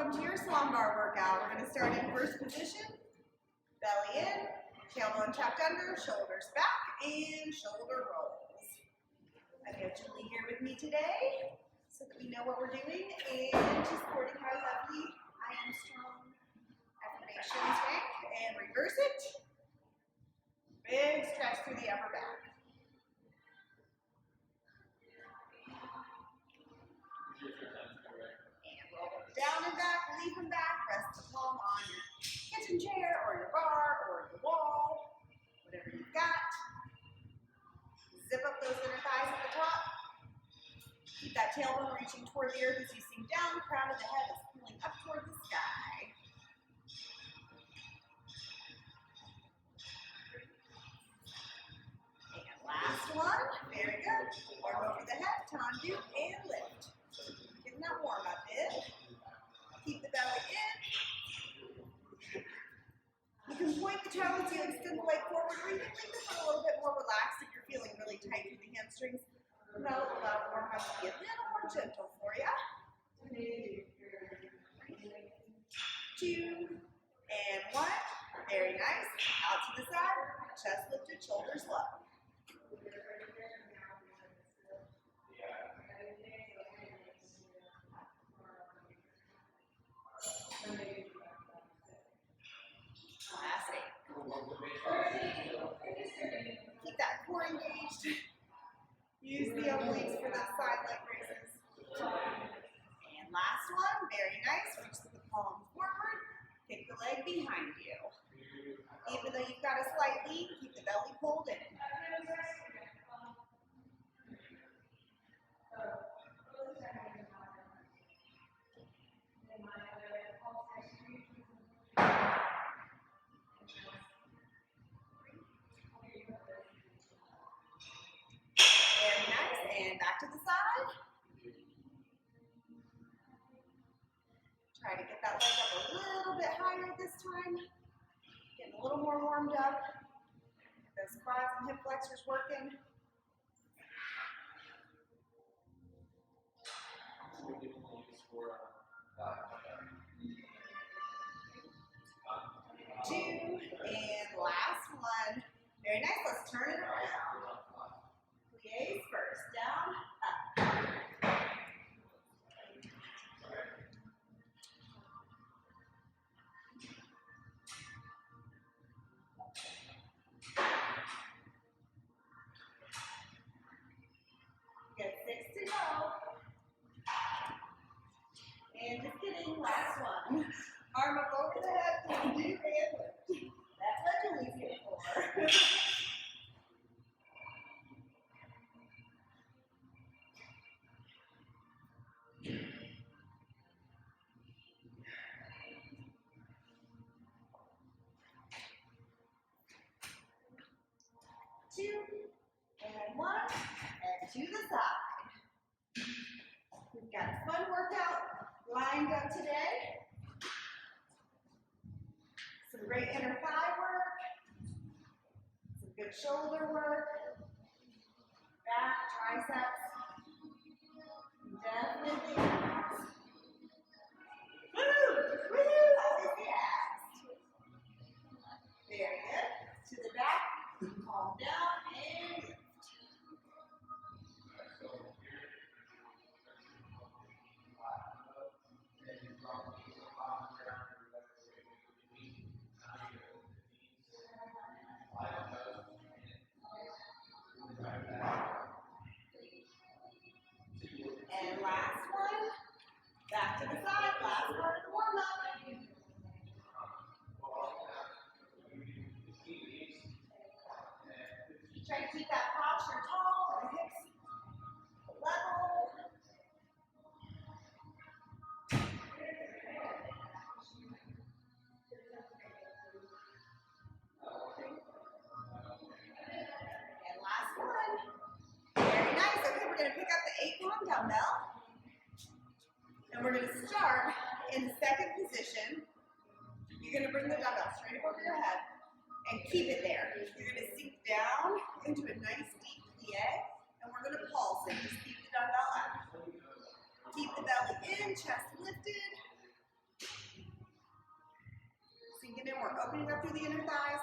welcome to your Swan Barre workout. We're going to start in first position, belly in, tailbone tucked under, shoulders back, and shoulder rolls. I've got Julie here with me today so that we know what we're doing, and she's supporting my lovely I am strong affirmations bank, and reverse it. Big stretch through the upper back. Down and back, leave them back, rest the palm on your kitchen chair or your bar or your wall, whatever you've got. Zip up those inner thighs at the top. Keep that tailbone reaching toward the earth as you sink down. Crown of the head is pulling up toward the sky. And last one, very good. Arm over the head, tendu, and lift. Getting that warm up in. Keep the belly in. You can point the toes, you extend the leg forward, or you can leave the foot a little bit more relaxed if you're feeling really tight through the hamstrings. That'll allow warm up to be a little more gentle for you. 2 and 1. Very nice. Out to the side, chest lifted, shoulders low. Keep that core engaged. Use the obliques for those side leg raises. And last one, very nice. Reach the palm forward. Kick the leg behind you. Even though you've got a slight lean, keep the belly pulled in. And back to the side. Try to get that leg up a little bit higher this time. Getting a little more warmed up. Those quads and hip flexors working. Two, and last one. Very nice, let's turn it around. Plies first, down, up. Good, 6 to go. And just kidding, last one. Arm up over the head, do and lift. That's what Julie's here for. 2 and 1, and to the side. We've got a fun workout lined up today. Some great inner thigh work, some good shoulder work, back, triceps, definitely abs. Woo! Woo! Always the abs. Very good. To the back. Calm down and lift. And last one, back to the side, last part of the warm-up. Try to keep that posture tall, the hips level. And last one. Very nice. Okay, we're going to pick up the 8-pound dumbbell. And we're going to start in the second position. You're going to bring the dumbbell straight over your head. And keep it there. You're going to sink down into a nice deep plie, and we're going to pulse it. Just keep the dumbbell up. Keep the belly in, chest lifted. opening up through the inner thighs,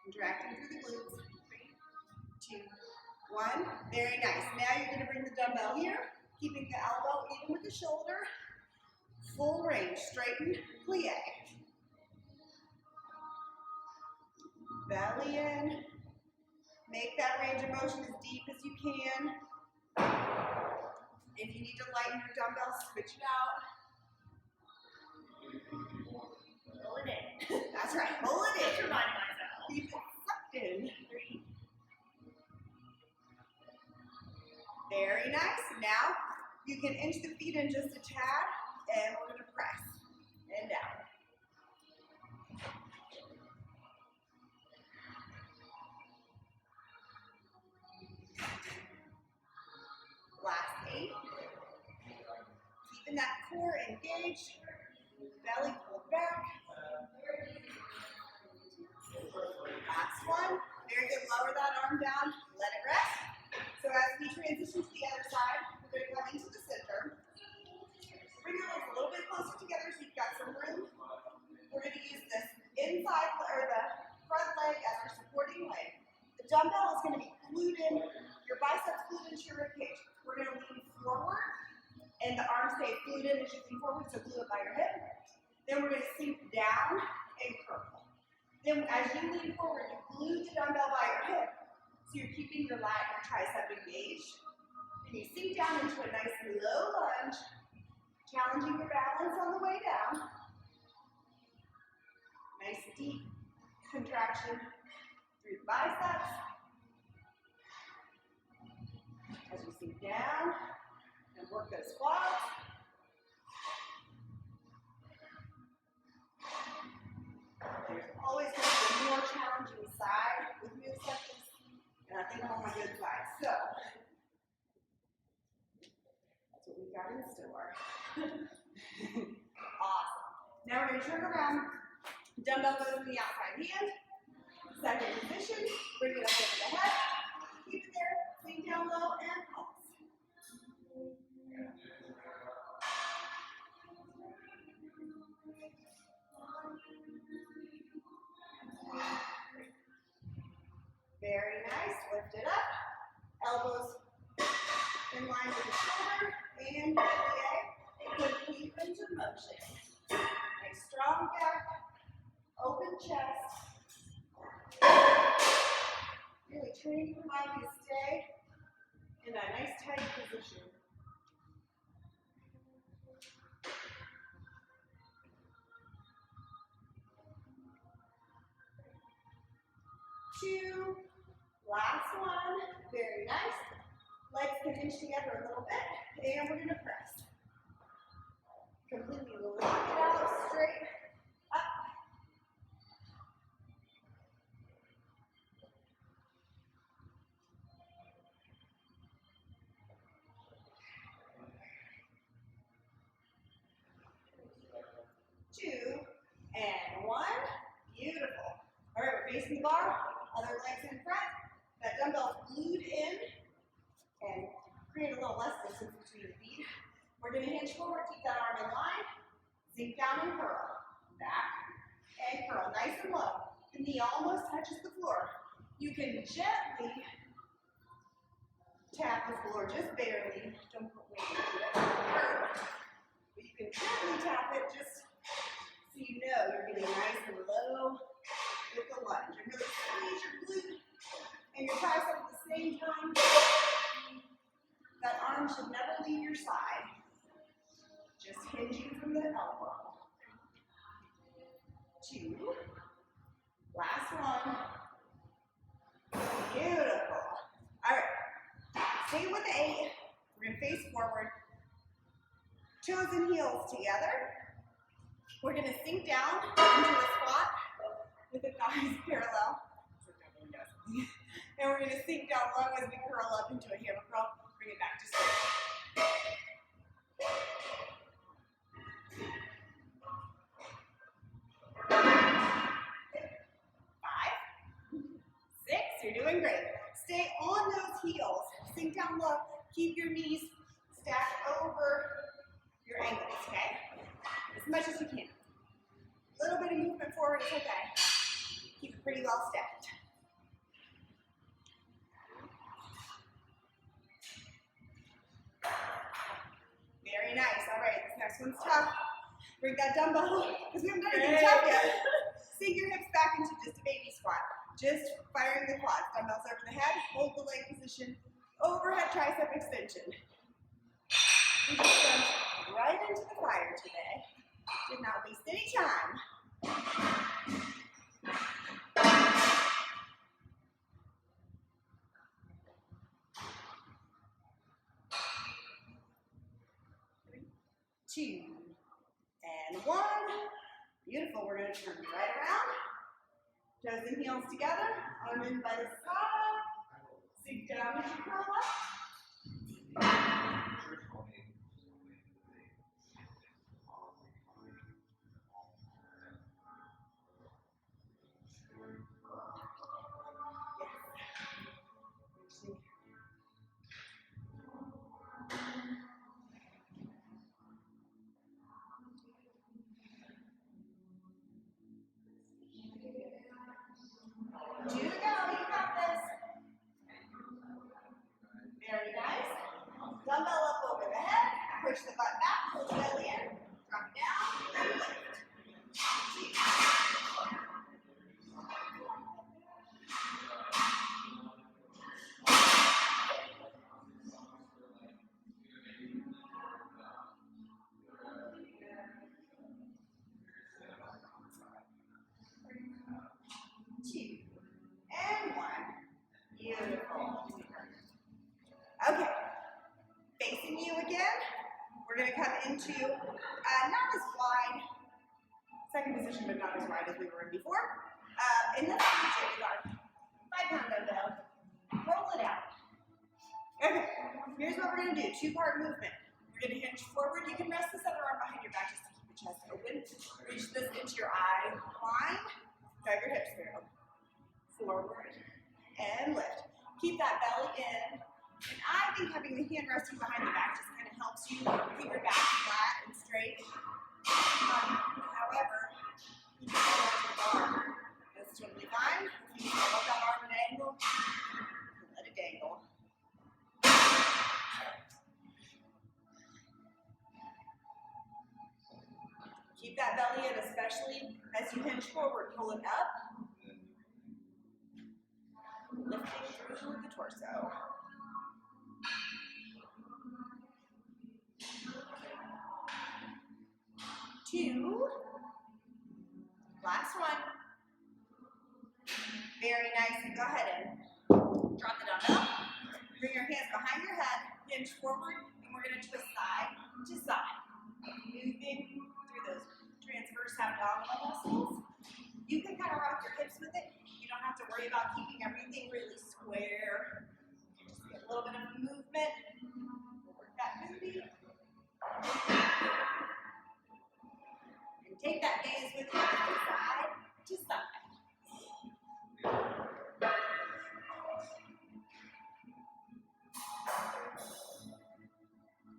contracting through the glutes. 3, 2, 1. Very nice. Now you're going to bring the dumbbell here, keeping the elbow even with the shoulder. Full range, straighten, plie. Belly in. Make that range of motion as deep as you can. If you need to lighten your dumbbells, switch it out. Pull it in. That's right, pull it in. Just remind myself. Keep it sucked in. 3. Very nice. Now you can inch the feet in just a tad, and we're going to press and down. Last 8. Keeping that core engaged, belly pulled back. Last one. Very good. Lower that arm down. Let it rest. So as we transition to the other side, we're going to come into the center. Bring your legs a little bit closer together so you've got some room. We're going to use this inside or the front leg as our supporting leg. The dumbbell is going to be glued in, your biceps glued into your ribcage. We're going to lean forward, and the arms stay glued in as you lean forward, so glue it by your hip. Then we're going to sink down and curl. Then as you lean forward, you glue the dumbbell by your hip, so you're keeping your lat and your tricep engaged. And you sink down into a nice low lunge, challenging your balance on the way down. Nice deep contraction through the biceps. As you sink down and work those quads. There's always going to be a more challenging side with moves like this, and I think I'm on my good side. So that's what we've got in store. Awesome. Now we're going to turn around. Dumbbell goes in the outside hand. Second position. Bring it up over the head. Keep it there. Sink down low and pulse. Very nice. Lift it up. Elbows in line with the shoulder. And plie. Complete range of motion. Nice strong back. Open chest. Really training your body to stay in that nice tight position. Two. Last one. Very nice. Legs can inch together a little bit, and we're going to press. Completely lock it out, straight up. Two, and 1. Beautiful. All right, we're facing the bar, other legs in front. That dumbbell is glued in and create a little less distance between the feet. We're going to hinge forward, keep that arm in line, sink down and curl. Back and curl, nice and low. The knee almost touches the floor. You can gently tap the floor, just barely. Don't put weight into it. But you can gently tap it just so you know you're getting nice and low with the lunge. And really squeeze your glute and your tricep at the same time. That arm should never leave your side. Just hinging from the elbow. 2. Last one. Beautiful. All right. Stay with the 8. We're going to face forward. Toes and heels together. We're going to sink down into a squat with the thighs parallel. And we're going to sink down low as we curl up into a hammer curl. Bring it back to straight. 5, 6, you're doing great. Stay on those heels. Sink down low. Keep your knees stacked over your ankles, okay? As much as you can. A little bit of movement forward is okay. Keep it pretty well stacked. Very nice. All right, this next one's tough. Bring that dumbbell, because we haven't done anything tough yet. Sink your hips back into just a baby squat. Just firing the quads. Dumbbells over the head, hold the leg position, overhead tricep extension. We just jumped right into the fire today. Did not waste any time. 2, and 1. Beautiful. We're going to turn right around. Toes and heels together. Arm in by the side. Sink down as you curl up. Two to go, you got this. Very nice. Dumbbell up over the head, push the butt back, pull the belly in, drop it down, and lift. 2, and 1. Beautiful. Okay, facing you again. We're going to come into not as wide, second position, but not as wide as we were in before. And let's take our 5-pound dumbbell, roll it out. Okay, here's what we're going to do, 2-part movement. We're going to hinge forward. You can rest this other arm behind your back just to keep your chest open. Reach this into your eye line. Drive your hips through. Forward and lift. Keep that belly in. And I think having the hand resting behind the back just kind of helps you keep your back flat and straight. However, you can hold on to the bar. That's totally fine. If you need to hold that arm at an angle, let it dangle. Keep that belly in, especially as you hinge forward. Pull it up. Lifting through the torso. 2. Last one. Very nice. And go ahead and drop the dumbbell. Bring your hands behind your head. Hinge forward. And we're going to twist side to side. Moving through those transverse abdominal muscles. You can kind of rock your hips with it. You don't have to worry about keeping everything really square. Just get a little bit of movement. Work that booty. And take that gaze with you from side to side.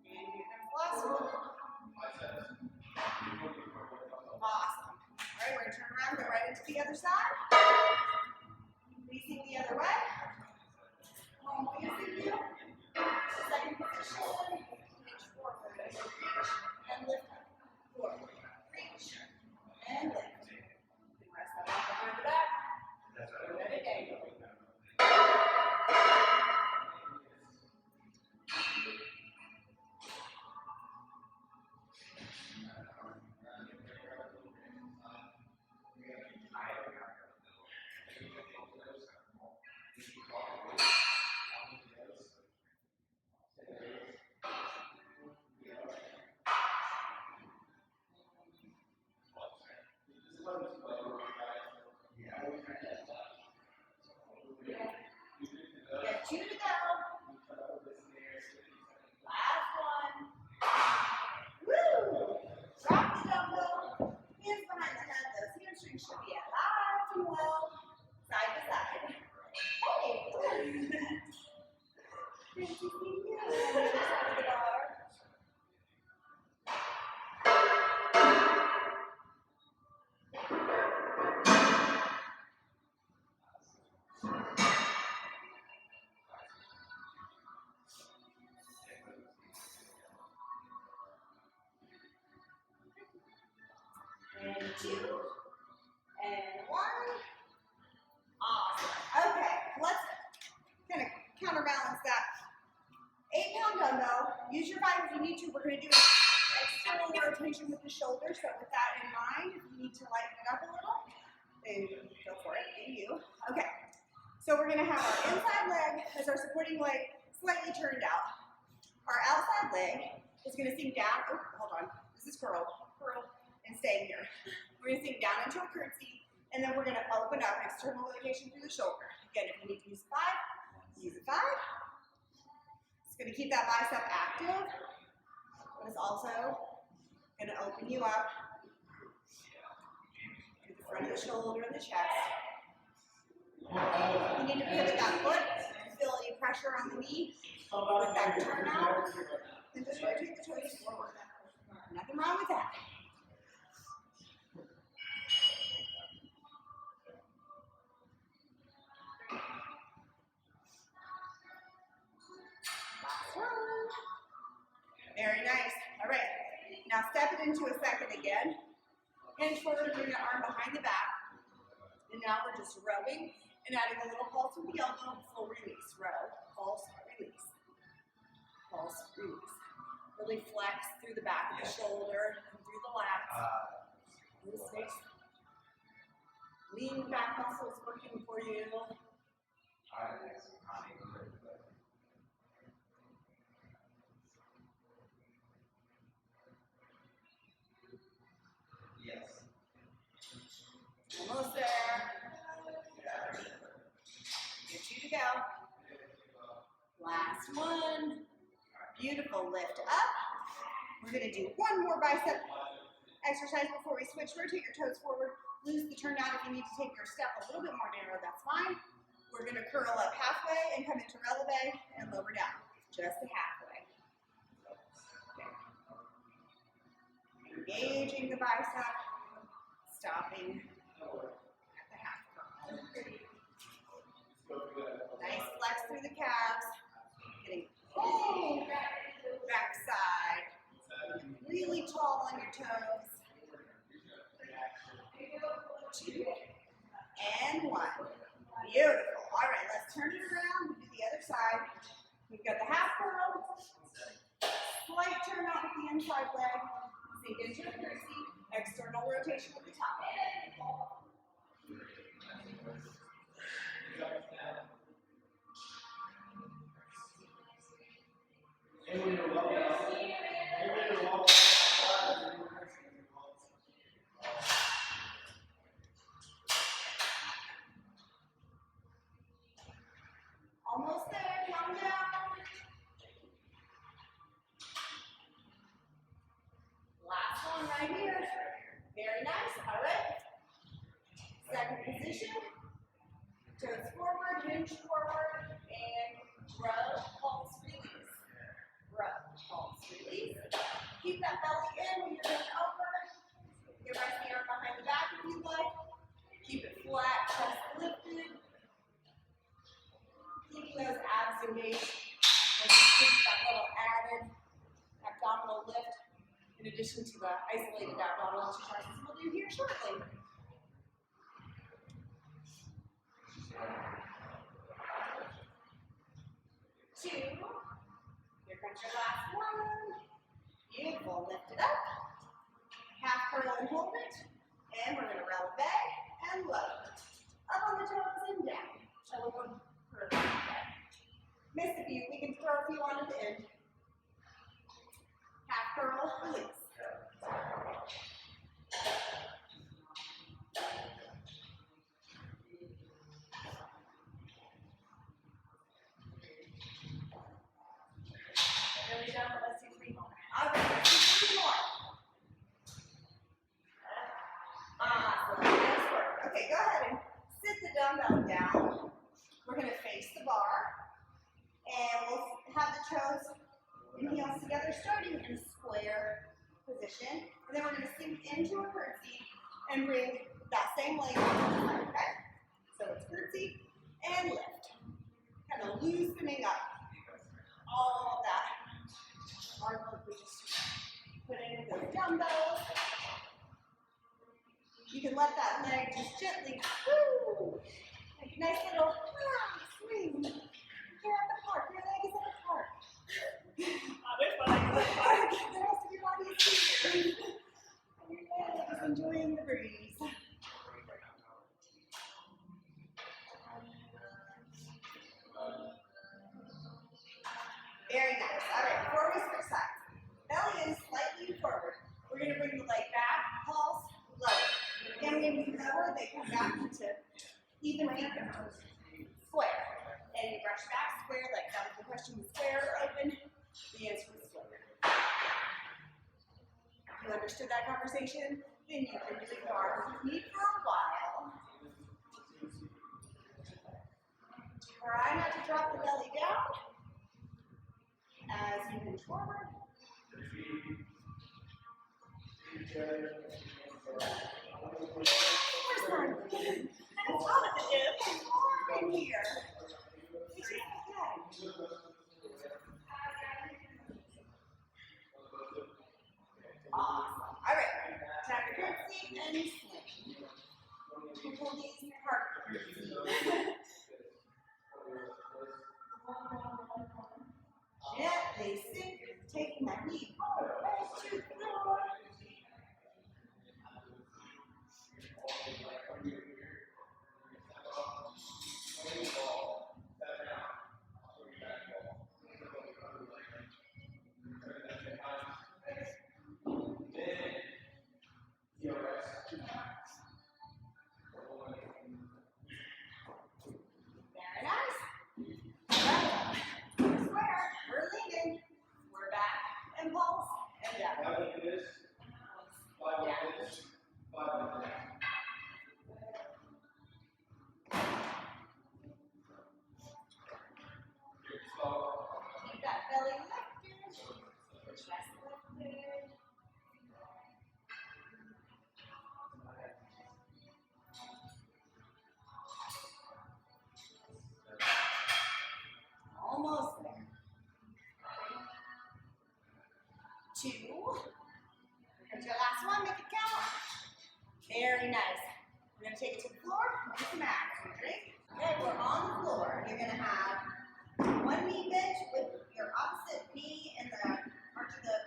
And here comes the last one. Awesome. All right, we're going to turn around, go right into the other side. Facing the other way. Home facing you. Second position. Reach forward. Reach and lift up. Forward. Reach and lift. You can rest that up. 2, and 1. Awesome. Okay, let's kind of counterbalance that. 8-pound dumbbell. Use your 5 if you need to. We're going to do an external rotation with the shoulder. So with that in mind, if you need to lighten it up a little, then go for it. Do you. Okay. So we're going to have our inside leg as our supporting leg slightly turned out. Our outside leg is going to sink down. Oh, hold on. This is curl. Curl and stay here. We're going to sink down into a curtsy, and then we're going to open up external rotation through the shoulder. Again, if you need to use 5, use a 5. It's going to keep that bicep active, but it's also going to open you up to the front of the shoulder and the chest. You need to pivot that foot, feel any pressure on the knee with that turn out, and just rotate the toes forward. Nothing wrong with that. Very nice. All right. Now step it into a second again. Hinge forward, bring your arm behind the back. And now we're just rowing and adding a little pulse with the elbow. Full release. Row, pulse, release. Pulse, release. Really flex through the back of the shoulder and through the lats. Really nice. Lean back muscles working for you. Almost there. Get 2 to go. Last one. Beautiful. Lift up. We're going to do one more bicep exercise before we switch. Rotate your toes forward. Lose the turn out if you need to take your step a little bit more narrow. That's fine. We're going to curl up halfway and come into releve and lower down. Just the halfway. Okay. Engaging the bicep. Stopping at the half curl. Nice flex through the calves. Getting back side. Really tall on your toes. 2 and 1. Beautiful. All right, let's turn it around and do the other side. We've got the half curl. Slight turn out with the inside leg. Sink into a curtsy. External rotation with the top. Almost there, calm down. Last one right here. Very nice, all right. Second position. Toes forward, hinge forward, and row, pulse, release. Row, pulse, release. Keep that belly in when you're going over. Your right arm behind the back if you'd like. Keep it flat, chest lifted. Keeping those abs engaged. And just give that little added abdominal lift in addition to the isolated abdominal exercises we'll do here shortly. Two. Here comes your last one. Beautiful. Lift it up. Half curl and hold it. And we're going to releve and lower. Up on the toes and down. Shall we go curl? Missed a few. We can throw a few on at the end. Half curl, release. Really done. Let's do 3 more. All right, let's do 3 more. Awesome. Nice work. Okay, go ahead and sit the dumbbell down. We're going to face the bar. And we'll have the toes and heels together, starting in square position. And then we're going to sink into a curtsy and bring that same leg on to the side, okay? So it's curtsy and lift. Kind of loosening up all of that hard work we just put in with those dumbbells. let that leg just gently, woo, like a nice little swing. You're at the park. Your leg is at the park. I wish my leg was at the park. The rest of your body is here. And your leg is enjoying the breeze. Very nice. All right, before we switch sides, belly in slightly forward. We're going to bring the leg back, pulse, lower. And when you lower, they come back into even feet. Square. And you brush back, square, like that was the question, square or open? The answer was square. If you understood that conversation, then you can do it with me for a while. Try not to drop the belly down as you move forward. First time. And it's hot at the gym. It's warm in here. Okay. Awesome. All right. Tap your curtsy and swing. We'll pull these apart. Gently sink, taking that knee all the way to the floor. Very nice. Right. Square. We're leaning. We're back and pulse and down. Down. Keep that belly lifted. Chest lifted. Almost there. 2. Here comes your last one. Make it count. Very nice. We're going to take it to the floor. Get some action. Drink. Okay, we're on the floor. You're going to have one knee bent with your opposite knee in the arch of the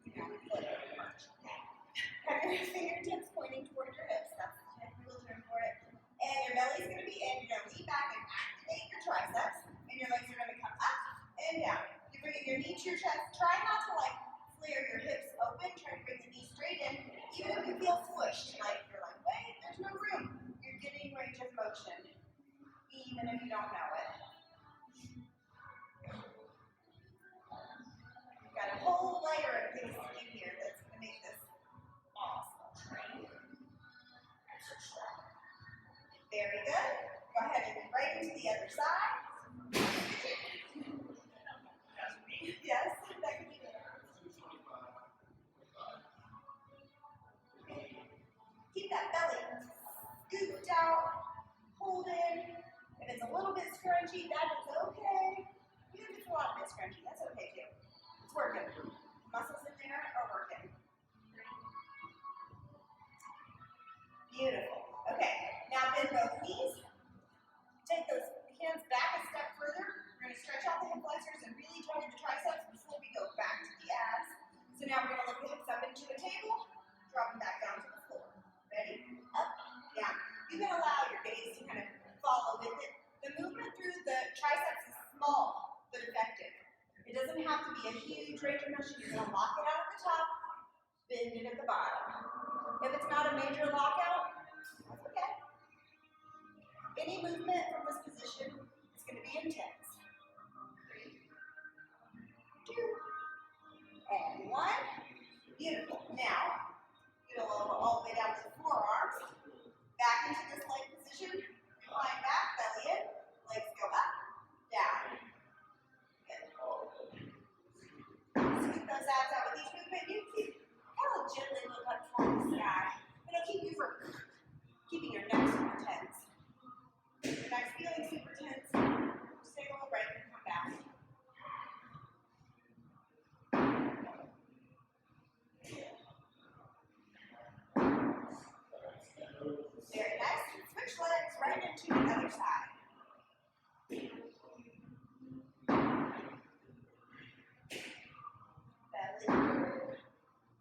foot. Okay. Have your fingertips pointing toward your hips. That's the technical term for it. And your belly's going to be in. You're going to lean back and activate your triceps. And your legs are going to come up and down. You're bringing your knee to your chest. Try not to flare your hips open. Try to bring the knee straight in. Even if you feel squished, you're like, wait, there's no room. You're getting range of motion, even if you don't know it. You've got a whole layer of things in here that's going to make this awesome. Very good. Go ahead and right into the other side. Yes, that could be good. Keep that belly scooped out, hold in. If it's a little bit scrunchy, that is okay. Even if it's a lot bit scrunchy, that's okay too. It's working. Muscles in there are working. Beautiful. Okay, now bend both knees. Take those hands back a step further. We're going to stretch out the hip flexors and really target the triceps before we go back to the abs. So now we're going to lift the hips up into a table, drop them back down to the floor. Ready? Up, down. You can allow your gaze to kind of follow with it. The movement through the triceps is small, but effective. It doesn't have to be a huge range of motion. You're going to lock it out at the top, bend it at the bottom. If it's not a major lockout, that's okay. Any movement from this position is going to be intense. 3, 2, and 1. Beautiful. Now, you're going to lower all the way down to the forearms. Back into this leg position. Recline back, belly in. Legs go up, down. Good. Scoop those abs out with each movement. You keep kind of gently look up toward the sky. It'll keep you from keeping your neck super tense. If your neck's feeling super tense, just take a little break and come back. right into the other side. Belly.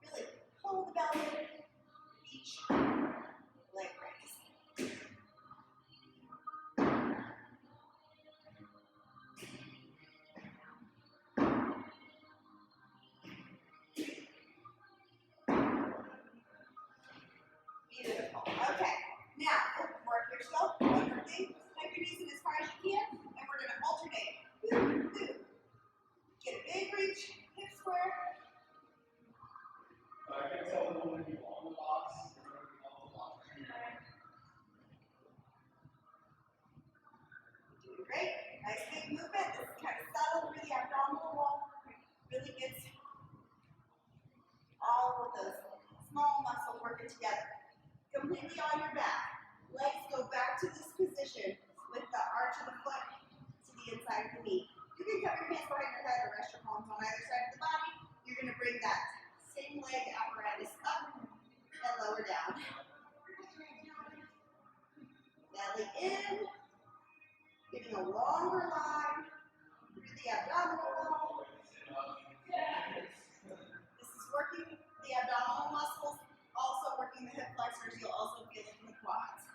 Really pull the belly in each leg raise. Beautiful. Okay. Now, work yourself. One more thing. Tuck your knees in as far as you can, and we're going to alternate. Get a big reach, hip square. I can tell the woman you on the box. Doing great. Nice big movement. This is kind of subtle through the abdominal wall. Really gets all of those small muscles working together. Completely on your back. Legs go back to this position with the arch of the foot to the inside of the knee. You can cover your hands behind your head or rest your palms on either side of the body. You're going to bring that same leg apparatus up and lower down. Belly in, getting a longer line through the abdominal wall. This is working the abdominal muscles, also working the hip flexors. You'll also feel it in the quads.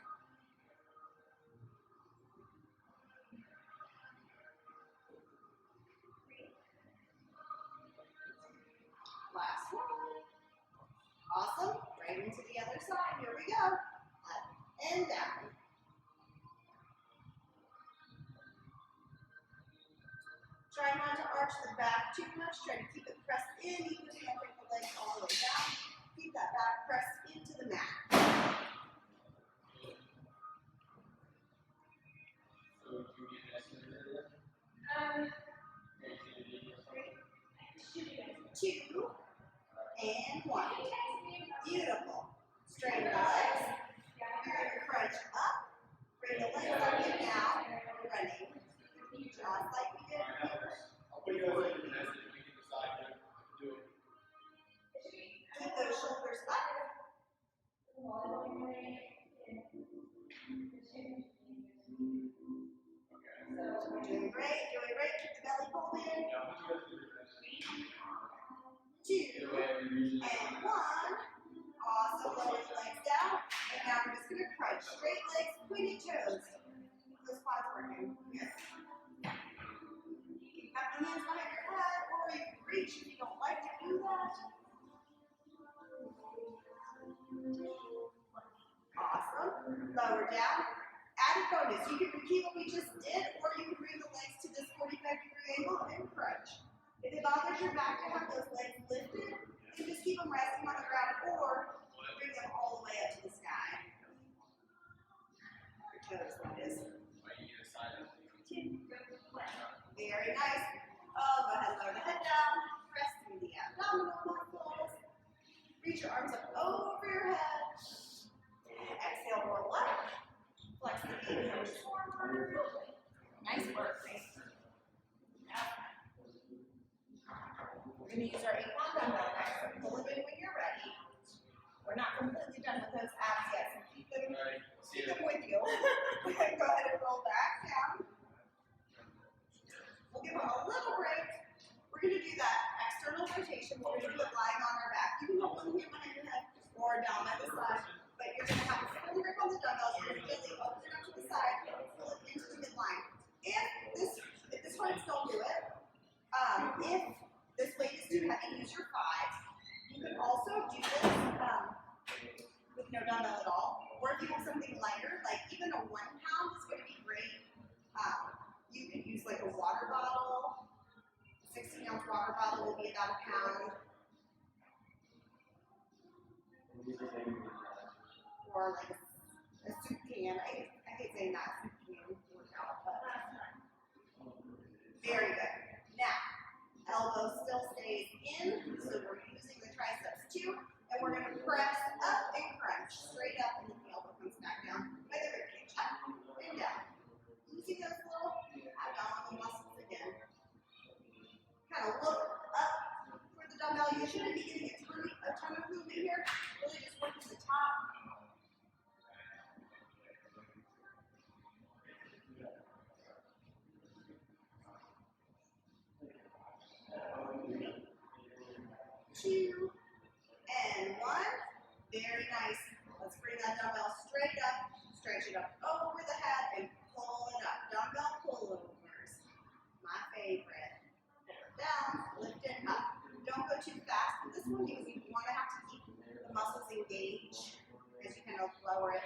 Last one. Awesome. Right into the other side. Here we go. Up and down. Try not to arch the back too much. Try to keep it pressed in, even if you don't bring the legs all the way down. Keep that back pressed into the mat. Two, and one. Beautiful. Straighten the legs. You're going to crunch up. Bring the legs up and down. Running. Just like we did here. I'll put you guys in the message and we can decide to do it. Keep those shoulders up. Doing great, doing great. Keep the belly pulled in. Yeah, I'll put you guys in the message. 2, and 1. Awesome. Lower the legs down. And now we're just going to crunch. Straight legs, pointed toes. Those quads working. Good. You can have the hands behind your head, or you can reach if you don't like to do that. Awesome. Lower down. Added bonus. You can repeat what we just did, or you can bring the legs to this 45-degree angle and crunch. If it bothers your back to have those legs lifted, then just keep them resting on the ground, or bring them all the way up to the sky. Your toes, that is. Very nice. Oh, go ahead, lower the head down. Press through the abdominal muscles. Reach your arms up over your head. Exhale, roll up. Flex the feet, push forward. Nice work, Grace. We're going to use our 8-pound dumbbell next. So pull it in when you're ready. We're not completely done with those abs yet, so keep them with you. Go ahead and roll back down. We'll give them a little break. We're going to do that external rotation, but we're going to do it lying on our back. You can hold one hand behind your head or down by the side, but you're going to have a full grip on the dumbbells. You're going to really open it up to the side, pull it into the midline. If this hurts, don't do it. If this weight is too heavy, use your 5. You can also do this with no dumbbell at all. Or if you have something lighter, like even a 1 pound is going to be great. You can use like a water bottle. 16-ounce water bottle will be about a pound. Or like a soup can. I hate saying that, soup can workout, but very good. Now, elbow still stays in, so we're using the triceps too, and we're going to press up and crunch straight up, and then the elbow comes back down by the rib cage, up and down. Using those little abdominal muscles again. Kind of look up for the dumbbell. You shouldn't be getting a ton of movement here. Really just working the top. nice. Let's bring that dumbbell straight up, stretch it up over the head, and pull it up. Dumbbell pullovers. My favorite. Pull it down, lift it up. Don't go too fast with this one because you want to have to keep the muscles engaged as you kind of lower it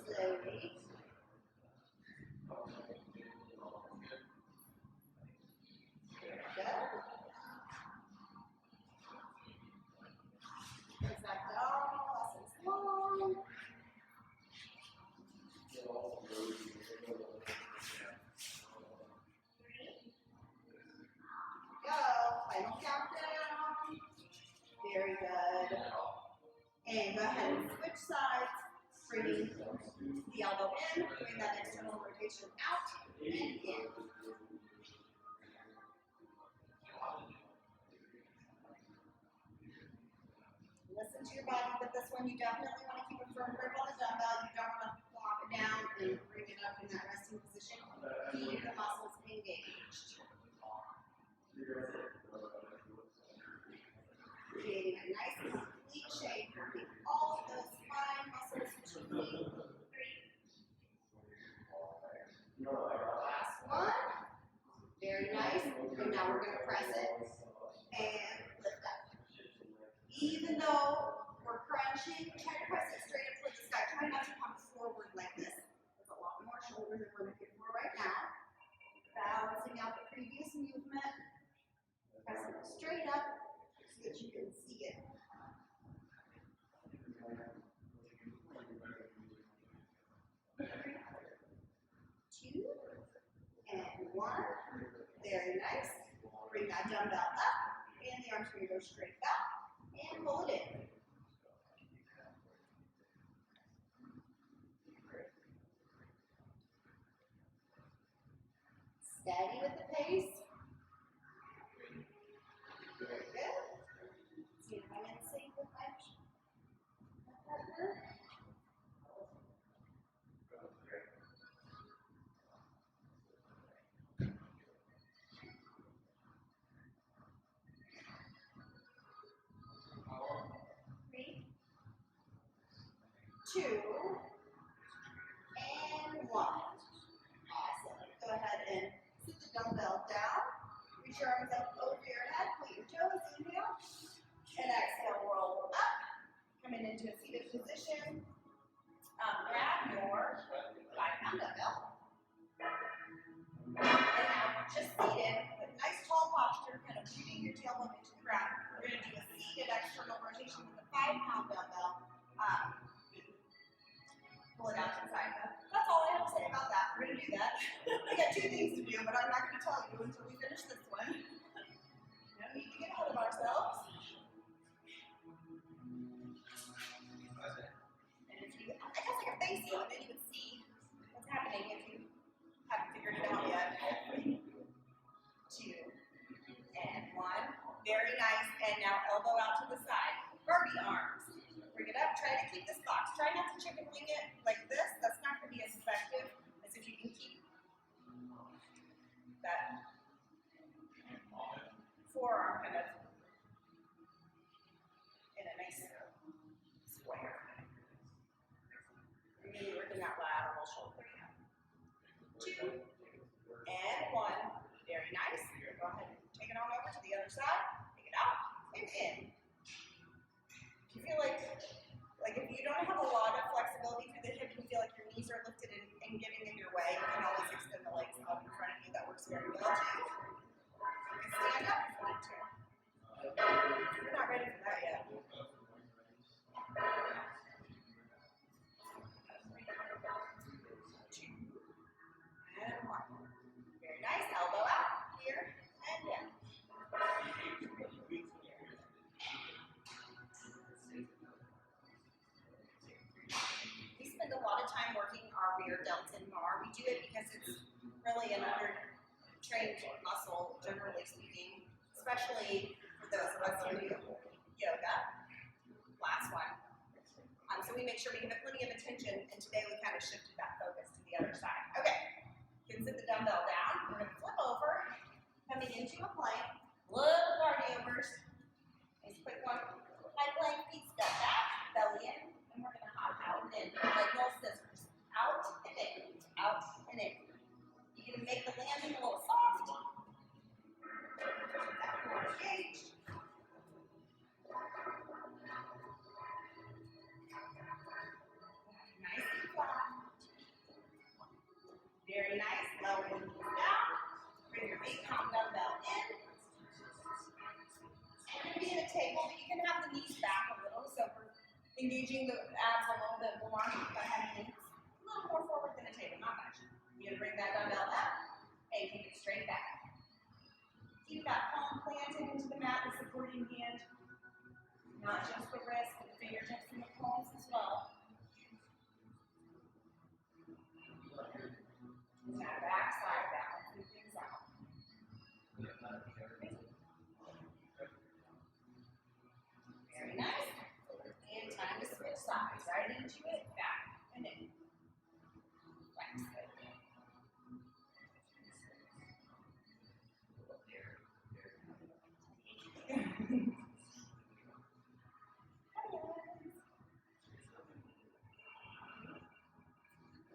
slowly. There we go. Is that down? Nice and slow. Go. Final countdown. Very good. And go ahead and switch sides. Bringing the elbow in, doing that external rotation out and in. Listen to your body with this one. You definitely want to keep a firm grip on the dumbbell. You don't want to flop it down and bring it up in that resting position. Keep the muscles engaged. Creating a nice complete shape, working all of those fine muscles between. Last one. Very nice. And now we're going to press it and lift up. Even though we're crunching, try to press it straight up towards the sky. Try not to come forward like this. There's a lot more shoulder than we're looking for right now. Balancing out the previous movement. Pressing it straight up so that you can see it. 2 and 1. Very nice. Bring that dumbbell up, and the arms are going to go straight back, and pull it in. Steady with the pace. Very good. See if I'm in sync with my partner. 2 and 1. Awesome. Go ahead and sit the dumbbell down. Reach your arms up over your head. Point your toes. Inhale. And exhale. Roll up. Coming into a seated position. Grab your 5-pound dumbbell. And now just seated with nice tall posture, kind of shooting your tailbone into the ground. We're going to do a seated external rotation with the 5-pound dumbbell. Pull it out to the side. That's all I have to say about that. We're going to do that. We got 2 things to do, but I'm not going to tell you until we finish this one. No need to get ahead of ourselves. And if you, I guess I could face you, and then you would see what's happening if you haven't figured it out yet. 2 and 1. Very nice. And now elbow out to the side. Barbie arms. Bring it up. Try to keep this box. Try not to chicken wing it like this. That's not going to be as effective as if you can keep that forearm kind of in a nice square. Really working that lateral shoulder. 2 and 1. Very nice. Go ahead and take it on over to the other side. Take it out and in. If you feel like if you don't have a lot of flexibility through the hip, you feel like your knees are lifted and getting in your way, you can always extend the legs out in front of you. That works very well too. You can stand up if you want to. You're not ready for that yet. 2 and 1. Very nice. Elbow out here and in. We spend a lot of time working our rear deltoid bar. We do it because it's really an under-trained muscle, generally speaking, especially for those of us who do yoga. Last one. So we make sure we give it plenty of attention, and today we kind of shifted that focus to the other side. Okay, you can sit the dumbbell down. We're going to flip over, coming into a plank. Little cardiovers. Nice quick one. High plank, feet step back, belly in, Very nice. Lower the knees down. Bring your 8-pound dumbbell in. We're going to be in a table, but you can have the knees back a little, so we're engaging the abs a little bit more by having knees a little more forward than a table, not much. You're going to bring that dumbbell up and keep it straight back. Keep that palm planted into the mat, the supporting hand, not just the wrist, but the fingertips and the palms as well. Now back side down, move things out. Very nice. And time to switch sides, right into it, back and in. Flex it.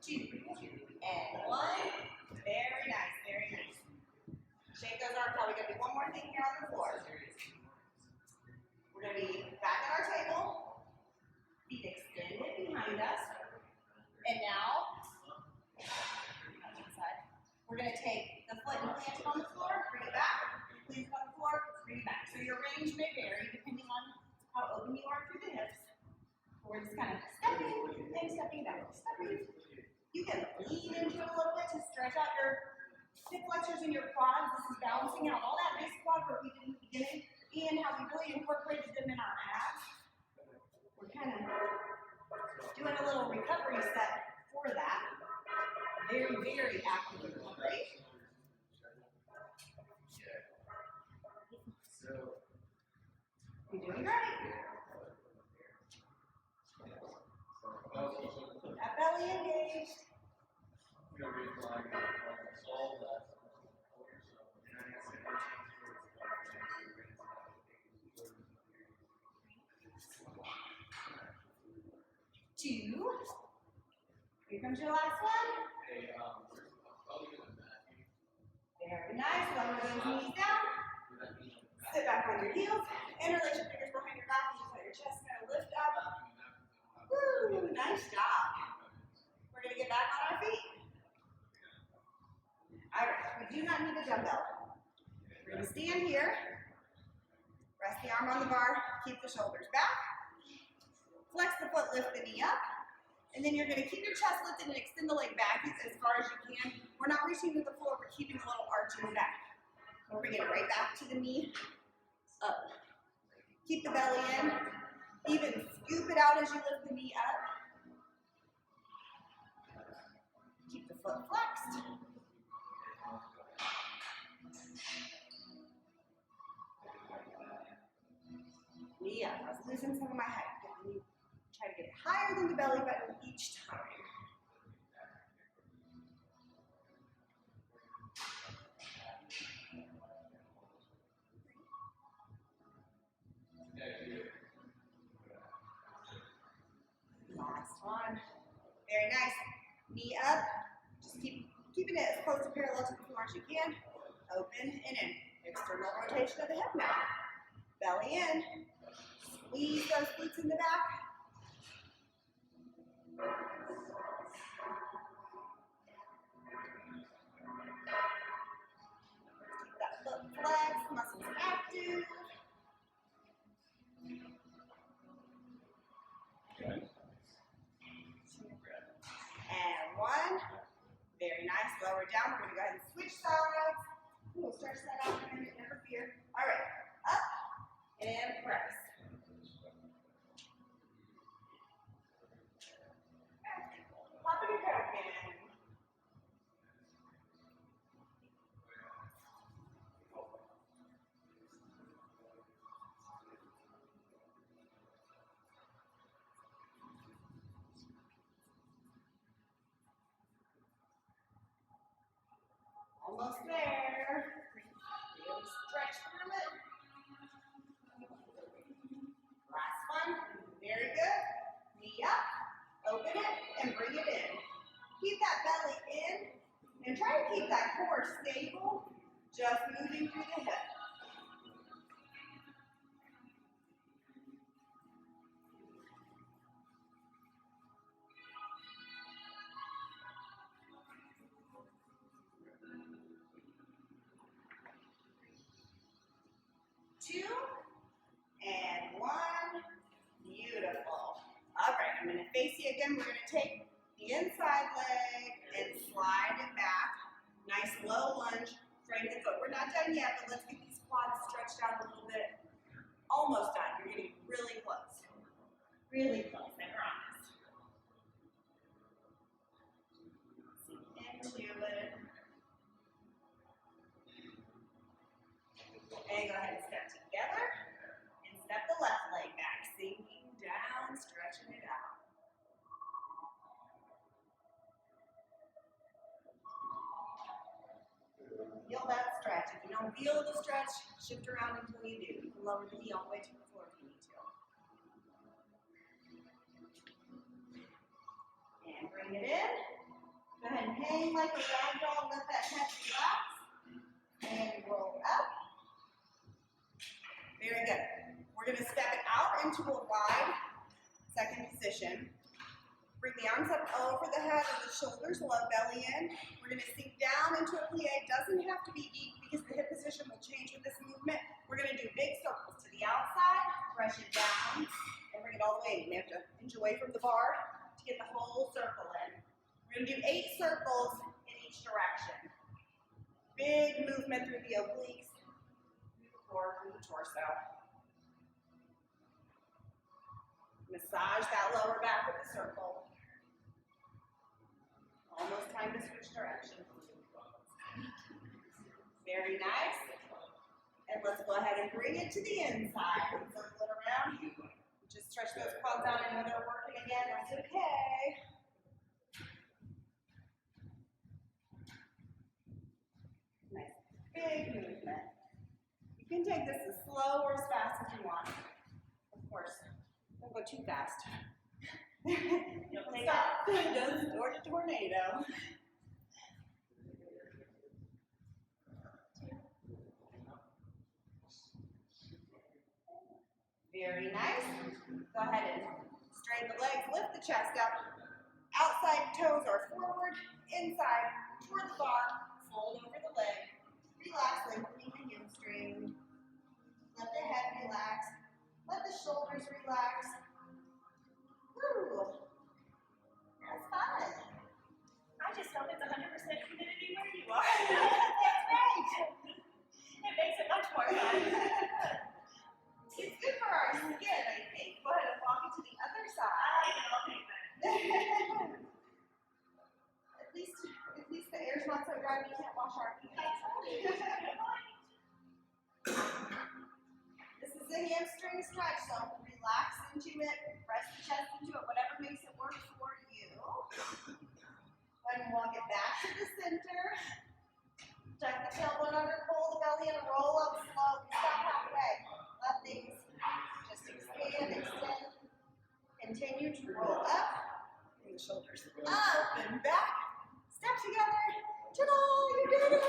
Two, and one. Very nice, very nice. Shake those arms out. We're going to do one more thing here on the floor. We're going to be back at our table, feet extended behind us. And now, we're going to take the foot and plant it on the floor, bring it back, plant it on the floor, bring it back. So your range may vary depending on how open you are through the hips. We're just kind of stepping and stepping back, stepping. You can lean into it a little bit to stretch out your hip flexors and your quads. This is balancing out all that nice quad work we did in the beginning and how we really incorporated them in our abs. We're kind of doing a little recovery set for that. Very, very active recovery. You're doing great. Keep that belly engaged. Two. Here comes your last one. Very nice. Lower those knees down. Sit back on your heels. Interlace your fingers behind your back. Just let your chest kind of lift up. Woo! Nice job. We're going to get back on our feet. All right. We do not need a dumbbell. We're going to stand here. Rest the arm on the bar. Keep the shoulders back. Flex the foot, lift the knee up. And then you're going to keep your chest lifted and extend the leg back as far as you can. We're not reaching to the floor. We're keeping a little arch in the back. We're bringing it right back to the knee. Up. Keep the belly in. Even scoop it out as you lift the knee up. Keep the foot flexed. Knee up. I was losing some of my height. Try to get it higher than the belly button each time. Last one. Very nice. Knee up. Just keeping it as close to parallel to the floor as you can. Open and in. External rotation of the hip now. Belly in. Squeeze those glutes in the back. Keep that foot flexed, muscles active. And one. Very nice. Lower down. We're going to go ahead and switch sides. We'll stretch that out in a minute, never fear. All right. Up and press. Popping your back in. Almost there. Really stretch through it. Last one. Very good. Knee up. Open it and bring it in. Keep that belly in and try to keep that core stable, just moving through the hip. see again, we're gonna take the inside leg and slide it back. Nice low lunge, frame the foot. We're not done yet, but let's get these quads stretched out a little bit. Almost done, you're getting really close. Really close, I promise. Sink into it. And go ahead and step together. And step the left leg back, sinking down, stretching it out. Feel that stretch. If you don't feel the stretch, shift around until you do. You can lower the knee all the way to the floor if you need to. And bring it in. Go ahead and hang like a rag doll. Let that head relax. And roll up. Very good. We're going to step it out into a wide second position. Bring the arms up over the head and the shoulders, low belly in. We're going to sink down into a plie. It doesn't have to be deep because the hip position will change with this movement. We're going to do big circles to the outside, press it down, and bring it all the way in. You have to inch away from the bar to get the whole circle in. We're going to do 8 circles in each direction. Big movement through the obliques, through the core, through the torso. Massage that lower back with the circle. Almost time to switch directions. Very nice. And let's go ahead and bring it to the inside. Circle it around. Just stretch those quads out. I know they're working again. That's okay. Nice. Big movement. You can take this as slow or as fast as you want. Of course. Don't go too fast. Stop. Don't start a tornado. Very nice. Go ahead and straighten the legs, lift the chest up. Outside toes are forward, inside toward the bar, fold over the leg. Relax, lengthening the hamstring. Let the head relax. Let the shoulders relax. Woo! That's fun. I just felt it's 100% humidity where you are. That's right. It makes it much more fun. It's good for our skin, I think. Go ahead and walk it to the other side. I know, okay, At least the air's not so dry we can't wash our feet. This is a hamstring stretch, so relax into it, press the chest into it, whatever makes it work for you. Go ahead and walk it back to the center. Tuck the tailbone under, pull the belly in, roll up slow. Stop halfway. Let things just expand, extend. Continue to roll up. And the shoulders up and back. Step together. Ta-da! You did it!